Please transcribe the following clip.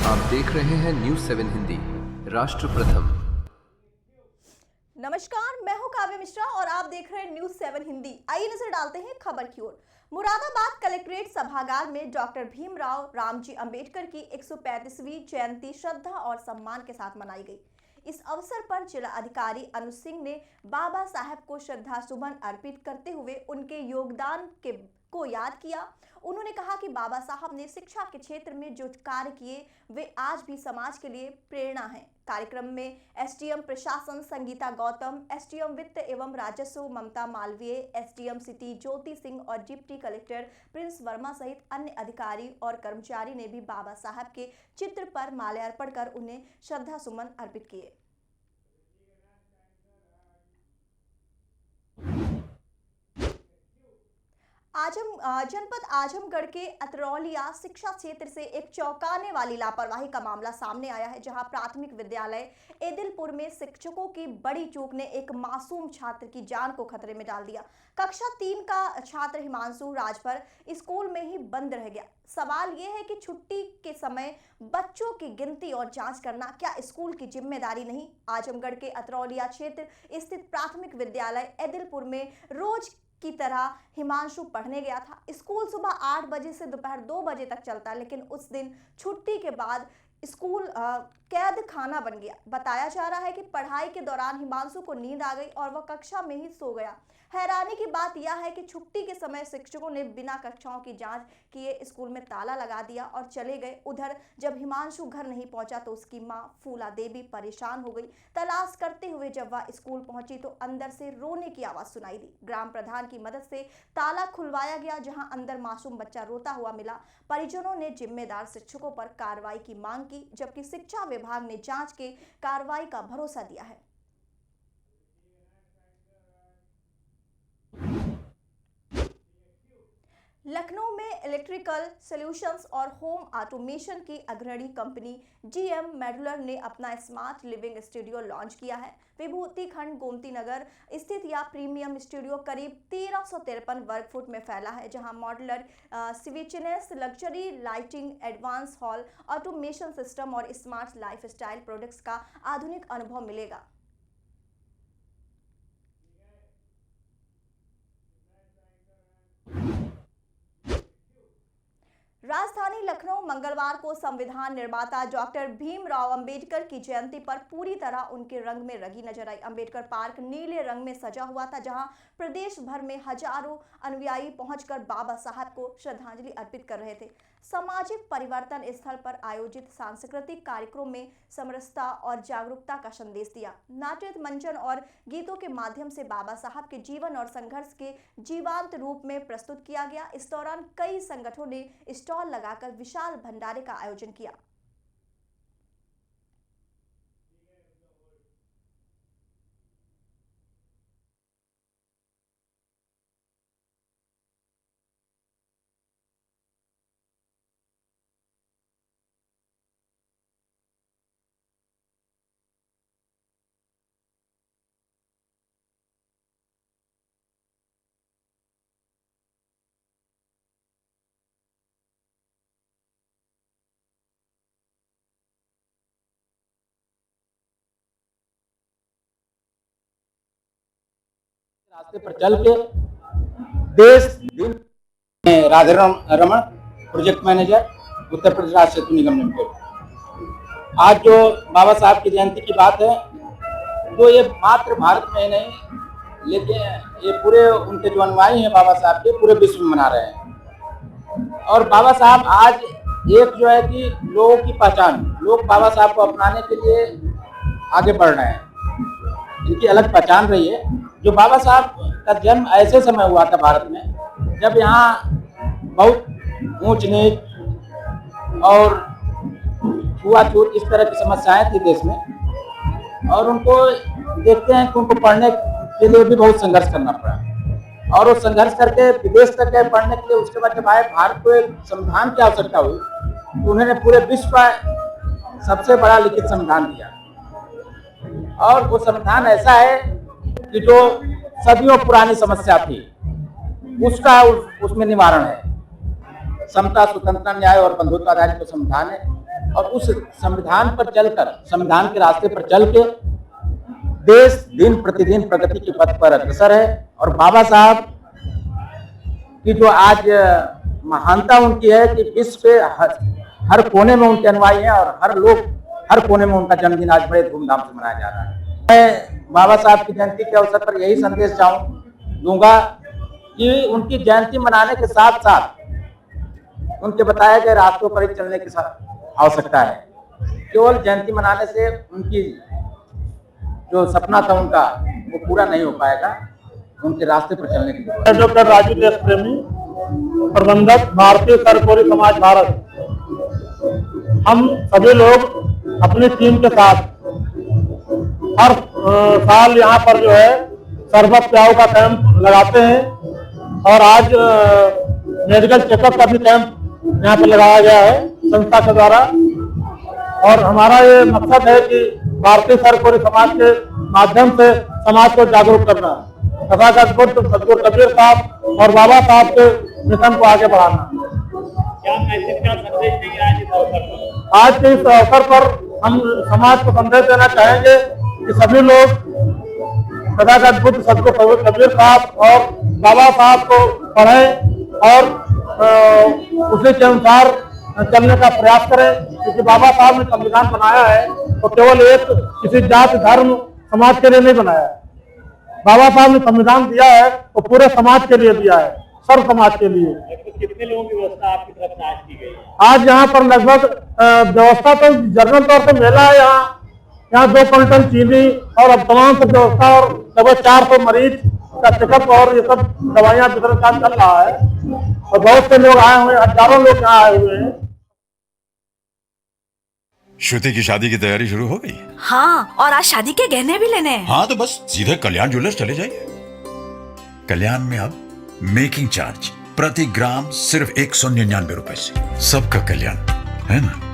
आप देख रहे हैं न्यूज़ 7 हिंदी, राष्ट्र प्रथम। नमस्कार, मैं हूं काव्य मिश्रा और आप देख रहे हैं न्यूज़ 7 हिंदी। आइए नजर डालते हैं खबर की ओर। मुरादाबाद कलेक्ट्रेट सभागार में डॉक्टर भीमराव रामजी अंबेडकर की 135वीं जयंती श्रद्धा और सम्मान के साथ मनाई गई। इस अवसर पर जिला अधिकारी अनुज सिंह ने बाबा साहब को श्रद्धा सुमन अर्पित करते हुए उनके योगदान को याद किया। उन्होंने कहा कि बाबा साहब ने शिक्षा के क्षेत्र में जो कार्य किए वे आज भी समाज के लिए प्रेरणा हैं। कार्यक्रम में एसडीएम प्रशासन संगीता गौतम, एसडीएम वित्त एवं राजस्व ममता मालवीय, एसडीएम सिटी ज्योति सिंह और डिप्टी कलेक्टर प्रिंस वर्मा सहित अन्य अधिकारी और कर्मचारी ने भी बाबा साहब के चित्र पर माल्यार्पण कर उन्हें श्रद्धा सुमन अर्पित किए। जनपद आजमगढ़ के अतरौलिया शिक्षा क्षेत्र से एक चौंकाने वाली लापरवाही का मामला सामने आया है, जहां प्राथमिक विद्यालय एदिलपुर में शिक्षकों की बड़ी चूक ने एक मासूम छात्र की जान को खतरे में डाल दिया। कक्षा 3 का छात्र हिमांशु राजभर स्कूल में ही बंद रह गया। सवाल यह है कि छुट्टी के समय बच्चों की गिनती और जांच करना क्या स्कूल की जिम्मेदारी नहीं? आजमगढ़ के अतरौलिया क्षेत्र स्थित प्राथमिक विद्यालय एदिलपुर में रोज की तरह हिमांशु पढ़ने गया था। स्कूल सुबह 8 बजे से दोपहर 2 बजे तक चलता, लेकिन उस दिन छुट्टी के बाद स्कूल कैद खाना बन गया। बताया जा रहा है कि पढ़ाई के दौरान हिमांशु को नींद आ गई और वह कक्षा में ही सो गया। हैरानी की बात यह है कि छुट्टी के समय शिक्षकों ने बिना कक्षाओं की जांच किए स्कूल में ताला लगा दिया और चले गए। उधर जब हिमांशु घर नहीं पहुंचा तो उसकी मां फूला देवी परेशान हो गई। तलाश करते हुए जब वह स्कूल पहुंची तो अंदर से रोने की आवाज सुनाई दी। ग्राम प्रधान की मदद से ताला खुलवाया गया, जहां अंदर मासूम बच्चा रोता हुआ मिला। परिजनों ने जिम्मेदार शिक्षकों पर कार्रवाई की मांग की, जबकि शिक्षा विभाग ने जांच के कार्रवाई का भरोसा दिया है। लखनऊ में इलेक्ट्रिकल सॉल्यूशंस और होम ऑटोमेशन की अग्रणी कंपनी जीएम मॉड्यूलर ने अपना स्मार्ट लिविंग स्टूडियो लॉन्च किया है। विभूति खंड गोमती नगर स्थित यह प्रीमियम स्टूडियो करीब 1353 वर्ग फुट में फैला है, जहां मॉड्यूलर स्विचनेस, luxury lighting, advance hall automation system और स्मार्ट लाइफस्टाइल प्रोडक्ट्स का आधुनिक अनुभव मिलेगा। राजधानी लखनऊ मंगलवार को संविधान निर्माता डॉक्टर भीमराव अंबेडकर की जयंती पर पूरी तरह उनके रंग में रंगी नजर आई। अंबेडकर पार्क नीले रंग में सजा हुआ था, जहां प्रदेश भर में हजारों अनुयायी पहुंचकर बाबा साहब को श्रद्धांजलि अर्पित कर रहे थे। सामाजिक परिवर्तन स्थल पर आयोजित सांस्कृतिक कार्यक्रम में समरसता और जागरूकता का संदेश दिया। नाट्य मंचन और गीतों के माध्यम से बाबा साहब के जीवन और संघर्ष के जीवंत रूप में प्रस्तुत किया गया। इस दौरान कई संगठनों ने स्टॉल लगाकर विशाल भंडारे का आयोजन किया। रास्ते पर चल के देश दिन राधा रमन, प्रोजेक्ट मैनेजर, उत्तर प्रदेश राज्य सेतु निगम लिमिटेड। आज जो बाबा साहब की जयंती की बात है, तो ये मात्र भारत में ही नहीं, लेकिन ये पूरे उनके जो अनुयायी हैं बाबा साहब के, पूरे विश्व में मना रहे हैं। और बाबा साहब आज एक जो है कि लोगों की पहचान, लोग बाबा साहब को अपनाने के लिए आगे बढ़ रहे हैं, इनकी अलग पहचान रही है। जो बाबा साहब का जन्म ऐसे समय हुआ था भारत में, जब यहाँ बहुत ऊंच नीच और छुआछूत इस तरह की समस्याएं थी देश में, और उनको देखते हैं कि उनको पढ़ने के लिए भी बहुत संघर्ष करना पड़ा, और वो संघर्ष करके विदेश तक गए पढ़ने के लिए। उसके बाद जब आए भारत को एक संविधान की आवश्यकता हुई, तो उन्होंने पूरे विश्व का सबसे बड़ा लिखित संविधान दिया, और वो संविधान ऐसा है कि जो सदियों पुरानी समस्या थी उसका उसमें निवारण है। समता, स्वतंत्रता, न्याय और बंधुत्व आधारित संविधान है और उस संविधान पर चलकर, संविधान के रास्ते पर चल के देश दिन प्रतिदिन प्रगति के पथ पर अग्रसर है। और बाबा साहब की जो आज महानता उनकी है कि विश्व के हर कोने में उनके अनुयायी हैं और हर कोने में उनका जन्मदिन आज बड़े धूमधाम से मनाया जा रहा है। मैं बाबा साहब की जयंती के अवसर पर यही संदेश दूंगा कि उनकी जयंती मनाने के साथ साथ उनके बताए गए रास्तों पर ही चलने की आवश्यकता है। केवल जयंती मनाने से उनकी जो सपना था उनका वो पूरा नहीं हो पाएगा, उनके रास्ते पर चलने की जरूरत है। डॉक्टर राजू देश प्रेमी, प्रबंधक, भारतीय सरकोरी समाज भारत। हम सभी लोग अपनी टीम के साथ हर साल यहाँ पर जो है शरबत प्याऊ का कैंप लगाते हैं और आज मेडिकल चेकअप का भी कैंप यहाँ पर लगाया गया है संस्था के द्वारा। और हमारा ये मकसद है कि भारतीय सरकोरी समाज के माध्यम से समाज को जागरूक करना, तथागत बुद्ध सदगुरु कबीर साहब और बाबा साहब के मिशन को आगे बढ़ाना। क्या मैसेज, क्या संदेश देंगे आज इस अवसर पर? आज के इस अवसर पर हम समाज को संदेश देना चाहेंगे कि सभी लोग तथागत बुद्ध सदगुरु कबीर साहब और बाबा साहब को पढ़ें और उसी के अनुसार चलने का प्रयास करें, क्योंकि बाबा साहब ने संविधान बनाया है तो केवल एक किसी जाति धर्म समाज के लिए नहीं बनाया है। बाबा साहब ने संविधान दिया है तो पूरे समाज के लिए दिया है, सर्व समाज के लिए। कितने लोगों की व्यवस्था आपकी तरफ से आज की गई है? आज यहाँ पर लगभग व्यवस्था तो जनरल तौर पर मेला है। यहाँ 2 क्विंटल चीनी और अब तमाम सब व्यवस्था और लगभग 400 मरीज का चेकअप और ये सब दवाइयाँ वितरण काम चल रहा है और बहुत से लोग आए हुए हैं, हजारों लोग यहाँ आए हुए हैं। श्रुति की शादी की तैयारी शुरू हो गई? हाँ, और आज शादी के गहने भी लेने हैं। हाँ तो बस सीधे कल्याण ज्वेलर्स चले जाइए। कल्याण में अब मेकिंग चार्ज प्रति ग्राम सिर्फ 199 रुपए से। सबका कल्याण, है ना?